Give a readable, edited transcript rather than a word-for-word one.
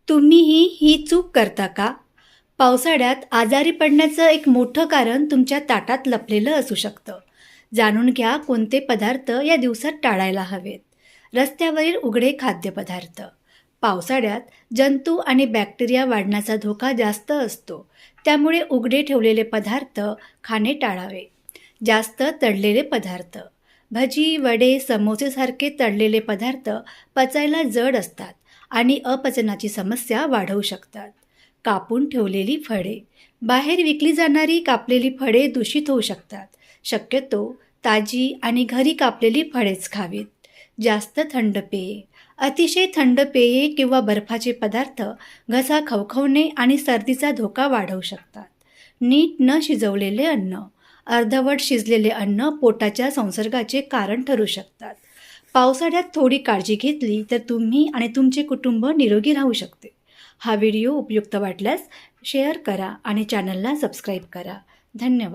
तुम्हीही ही चूक करता का? पावसाळ्यात आजारी पडण्याचं एक मोठं कारण तुमच्या ताटात लपलेलं असू शकतं. जाणून घ्या कोणते पदार्थ या दिवसात टाळायला हवेत. रस्त्यावरील उघडे खाद्यपदार्थ. पावसाळ्यात जंतू आणि बॅक्टेरिया वाढण्याचा धोका जास्त असतो. त्यामुळे उघडे ठेवलेले पदार्थ खाणे टाळावे. जास्त तळलेले पदार्थ. भजी, वडे, समोसेसारखे तळलेले पदार्थ पचायला जड असतात आणि अपचनाची समस्या वाढवू शकतात. कापून ठेवलेली फळे. बाहेर विकली जाणारी कापलेली फळे दूषित होऊ शकतात. शक्यतो ताजी आणि घरी कापलेली फळेच खावीत. जास्त थंड पेये. अतिशय थंड पेये किंवा बर्फाचे पदार्थ घसा खवखवणे आणि सर्दीचा धोका वाढवू शकतात. नीट न शिजवलेले अन्न. अर्धवट शिजलेले अन्न पोटाच्या संसर्गाचे कारण ठरू शकतात. पावसाळ्यात थोडी काळजी घेतली तर तुम्ही आणि तुमचे कुटुंब निरोगी राहू शकते. हा व्हिडिओ उपयुक्त वाटल्यास शेअर करा आणि चॅनलला सबस्क्राईब करा. धन्यवाद.